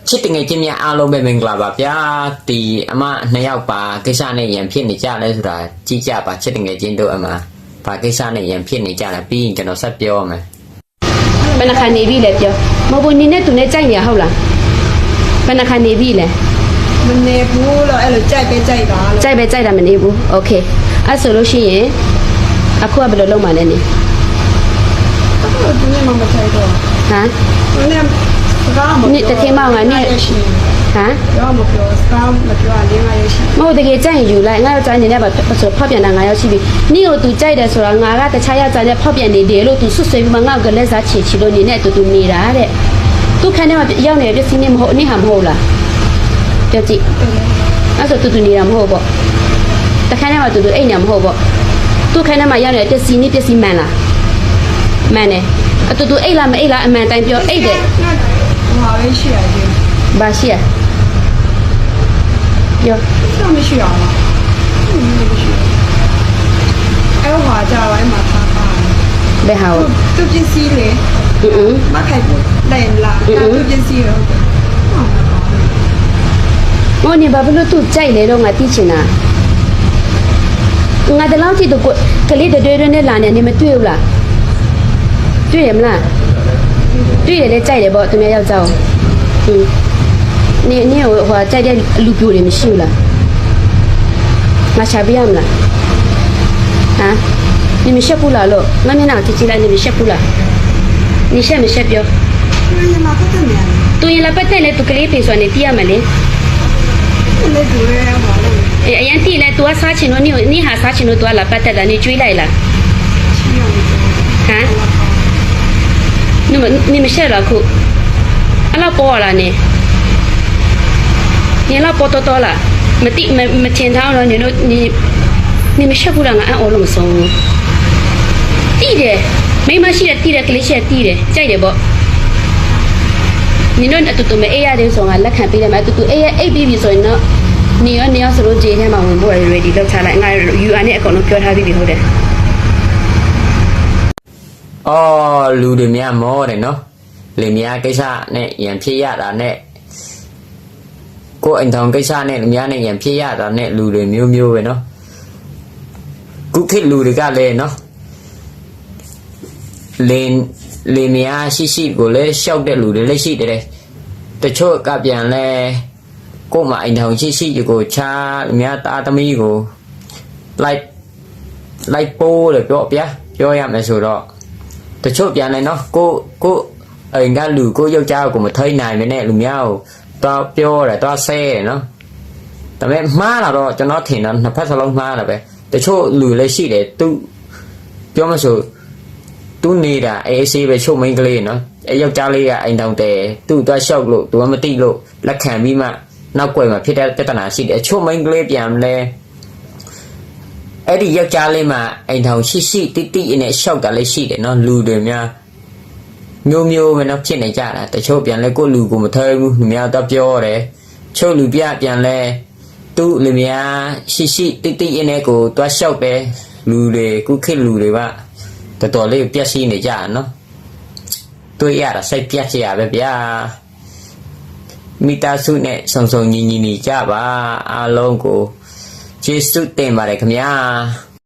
ချစ်တငယ်ချင်းများအားလုံးပဲမင်္ဂလာပါဗျာဒီအမနှစ်ယောက်ပါကိစ္စနဲ့ရန်ဖြစ်နေကြလဲဆိုတာကြည့်ကြပါချစ်တငယ်ချင်းတို့အမဘာကိစ္စနဲ့ရန်ဖြစ်နေကြလဲပြီးရင်ကျွန်တော်ဆက်ပြောမယ်ဘယ်နှခါနေပြီလဲပြောမဟုတ်ဘူးနေနဲ့သူနဲ့ကြိုက်နေဟုတ်လားဘယ်နှခါနေပြီလဲမနေဘူးလို့အဲ့လိုကြိုက်ပဲကြိုက်တာလို့ကြိုက်ပဲကြိုက်တာမနေဘူးโอเคအဲ့ဆိုလို့ရှိရင်အခုကဘယ်လိုလုပ်မှလဲနေအခုဒီနေ့မှမကြိုက်တော့ဟမ်ဒီနေ့ကားမနေတခင်မောင်ငါနေဟမ်ရောမပြောစကားမပြောအလင်းငါရရှိမဟုတ်တကယ်ကြိုက်ရင်ယူလိုက်ငါတို့ကြိုက်နေတဲ့ဘာဆိုဖောက်ပြန်တာ9ယောက်ရှိပြီနေကိုသူကြိုက်တယ်ဆိုတာငါကတခြားယောက်ျားနဲ့ဖောက်ပြန်နေတယ်လို့သူဆွဆွေးပြီးမှငါ့ကိုလက်စားချေချီလို့နေနဲ့တူတူနေတာတဲ့သူခန်းထဲမှာရောက်နေတဲ့ပစ္စည်းနေမဟုတ်နေဟာမဟုတ်လားပြောကြည့်အဲ့ဆိုတူတူနေတာမဟုတ်ပေါ့တခါနဲ့မှတူတူအိတ်နေမဟုတ်ပေါ့သူခန်းထဲမှာရောက်နေတဲ့ပစ္စည်းနေပစ္စည်းမှန်လားမှန်တယ်အတူတူအိတ်လားမအိတ်လားအမှန်တိုင်းပြောအိတ်တယ်ဟာပဲရှိရတယ်ဘာရှိရပြောဆက်မရှိအောင်အဲ့ဟွာကြတော့အဲ့မှာထားတာဘယ်ဟာသူပစ္စည်းလေမခိုက်ဘူးလဲလာသူပစ္စည်းရောဟိုနေဘာလို့သူကြိုက်လဲတော့ငါသိချင်တာငါတလောက်ကြည့်တော့ကလေးတွေတွေနဲ့လာနေမတွေ့ဘူးလားတွေ့ရမလားတွေ့ရလေကြိုက်တယ်ပေါ့သူများယောက်ျားကိုနေဟိုကြိုက်တဲ့လူပြိုတွေမရှိဘူးလားငါရှာပြရမလားဟမ်你们学不了咯？我们哪天起来你们学不了？你学没学标？对呀，那不得了。对呀，不得了，都可以别说你第二么嘞？那对呀，完了。哎，人家来多少钱了？你还啥钱了？多了不得了，你追来了。啊？你们学了可？俺老包了呢。你老包多了，没钱汤了，你们学不了俺熬弄松。地的，没嘛是地的，给你写地的，在的不？你那都没哎呀的说啊，来看别的嘛，都哎呀哎 B B 说呢，你要是说今天嘛，我们不 ready 了，才来俺有俺那可能叫他 B B 好的。哦，လူတွေများမောတယ်နော်လေများကိစ္စနဲ့ရန်ဖြစ်ရတာနဲ့ကိုယ်အိမ်ထောင်ကိစ္စနဲ့လူများနဲ့ရန်ဖြစ်ရတာနဲ့လူတွေမျိုးမျိုးပဲနော်ခုခေတ်လူတွေကလည်းနော်လေများရှိကိုလည်းရှောက်တဲ့လူတွေလည်းရှိတယ်တချို့ကပြန်လဲကိုယ်မှာအိမ်ထောင်ရှိကိုချားများသားသမီးကိုလိုက်ပိုးတယ်ပြောရမယ်ဆိုတော့တချို့ပြန်လဲနော်ကိုအိမ်ကလူကိုယောက်ျားကိုမထိန်နိုင်မနဲ့လူများကိုတော့ပြောတယ်တော့ဆဲတယ်နော်ဒါပေမဲ့မှားလာတော့ကျွန်တော်ထင်တော့နှစ်ဖက်စလုံးမှားတယ်ပဲတချို့လူလည်းရှိတယ်သူပြောမဆိုသူနေတာအေးဆေးပဲချုပ်မင်းကလေးနော်အဲယောက်ျားလေးကအိမ်တောင်တယ်သူ့သွားလျှောက်လို့သူကမသိလို့လက်ခံပြီးမှနောက်ွယ်မှာဖြစ်တဲ့ပြဿနာရှိတယ်ချုပ်မင်းကလေးပြန်လဲအဲ့ဒီယောက်ျားလေးမှာအိမ်ထောင်ရှိတိနဲ့လျှောက်တာလေးရှိတယ်နော်လူတွေများမျိုးပဲနော်ဖြစ်နေကြတာတချို့ပြန်လဲကိုလူကိုမထဲဘူးလူများတော့ပြောတယ်ချုပ်လူပြန်လဲသူ့လူများရှိတိနဲ့ကိုသွားလျှောက်တယ်လူတွေခုခေတ်လူတွေကတော်လေးပြက်စီးနေကြနော်တွေ့ရတာစိတ်ပြက်စရာပဲဗျာမိသားစုနဲ့စုံညီနေကြပါအားလုံးကိုကျေးဇူးတင်ပါတယ်ခင်ဗျာ